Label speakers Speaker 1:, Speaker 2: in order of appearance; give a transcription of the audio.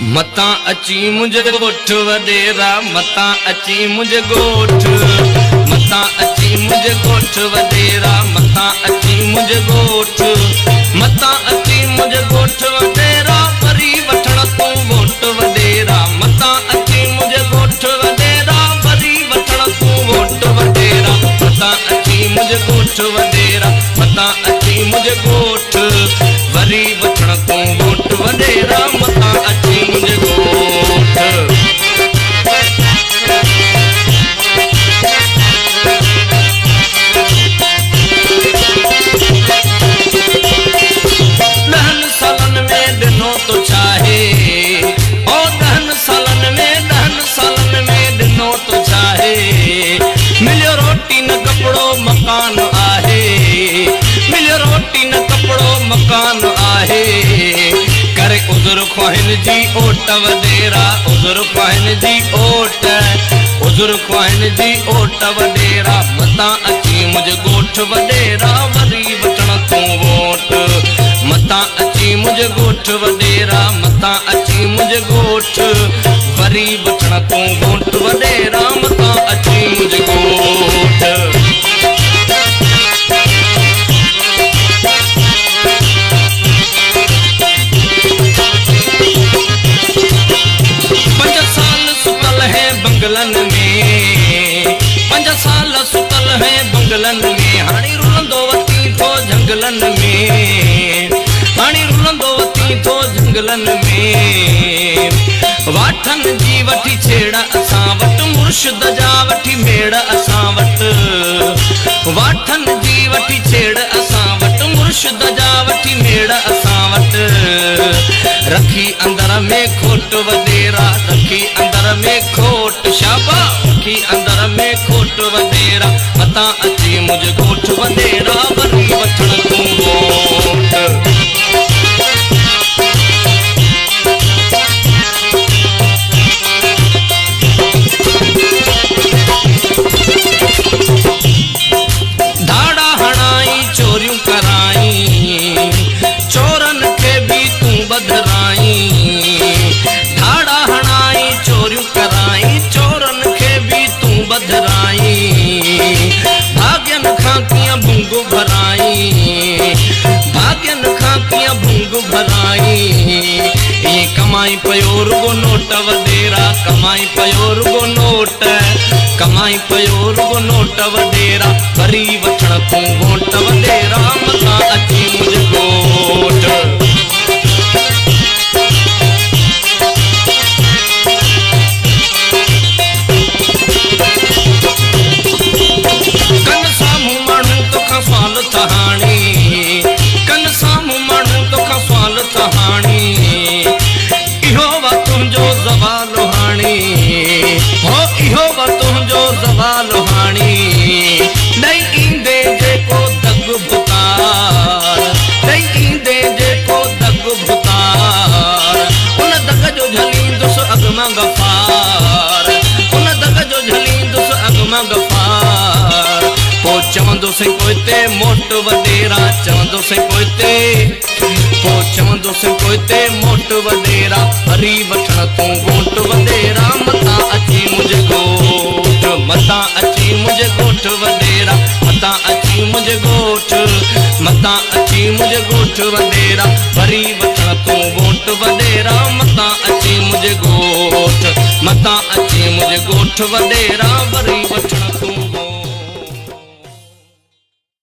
Speaker 1: मता अची मुझे गोठ वडेरा, मता अची मुझे गोठ, मता अची मुझे गोठ वडेरा, मता अची मुझे गोठ, मता अची मुझे गोठ वडेरा, वरी वठण तू वोट वडेरा, मता अची मुझे गोठ वडेरा, वरी वठण तू वोट वडेरा, मता अची मुझे गोठ वडेरा, मता अची मुझे गोठ, वरी वठण तू वोट वडेरा, मता अची मुझे गोठ। दहन सालन में दिनों तो चाहे, ओ दहन सालन में दिनों तो चाहे, मिलियो रोटी न कपड़ो मकान आहे, मिलियो रोटी न कपड़ो मकान आहे, करे उज़ुर ख्वाहिन जी ओट वडेरा, उज़ुर ख्वाहिन जी ओट, उज़ुर ख्वाहिन जी ओट वडेरा, मता अची मुझे गोठ वडेरा, वरी वठण तू वोट, मता अची मुझे गोठ वडेरा, मता अची मुझे गोठ, वरी वठण तू वोट वडेरा, मता अची मुझे गोठ। बंगलन में 5 साल सुतल है बंगलन में, हाणी रुलंदो वती थो जंगलन में, हाणी रुलंदो वती थो जंगलन में, वाठन जी वठी छेड़ असां वट, मुर्शिद जा वठी मेड़ असां वट, वाठन जी वठी छेड़ असां वट, मुर्शिद जा वठी मेड़ असां वट, रखी अंदर में खोट वडेरा, रखी अंदर में खोट, शाबा रखी अंदर में खोट वडेरा, मता अची मुझे गोठ वडेरा, वरी वठण तू वोट। धाड़ा हणाई चोरियूं कराई, चोरन के भी तू बधराई, धाड़ा हणाई चोरियूं कराई, चोरन के भी तू बधराई, भाग्यन खां कीअं भुंग भराई, भाग्यन खां कीअं भुंग भराई, ये कमाई पयो रुगो नोट वडेरा, कमाई पयो रुगो नोट, कमाई पयो रुगो नोट वडेरा, वरी वठण तू वोट वडेरा, मता अची मुझे गोठ। कन साम्हूं माण्हू तोखां सवाल तहाणी, कन साम्हूं माण्हू तोखां सवाल तहाणी, इहो वा तुंहिंजो ज़वाल हाणी, हो इहो वा तुंहिंजो ज़वाल हाणी, ॾेई ईंदे जेको दग भुतार, ॾेई ईंदे जेको दग भुतार, उन दग जो झलींदुसि अॻु मां गफ़ार, उन दग जो झलींदुसि अॻु मां गफ़ार, पोइ चवंदुसि पोइते मोट वडेरा, चवंदुसि पोइते, पोइ चवंदुसि पोइते मोट वडेरा, वरी वठण तू वोट वडेरा, मता अची मुझे गोठ, मता अची मुझे गोठ वडेरा, मता अची मुझे गोठ, मता अची मुझे गोठ वडेरा, वरी वठण तू वोट वडेरा, मता अची मुझे गोठ, मता अची मुझे गोठ वडेरा, वरी वठण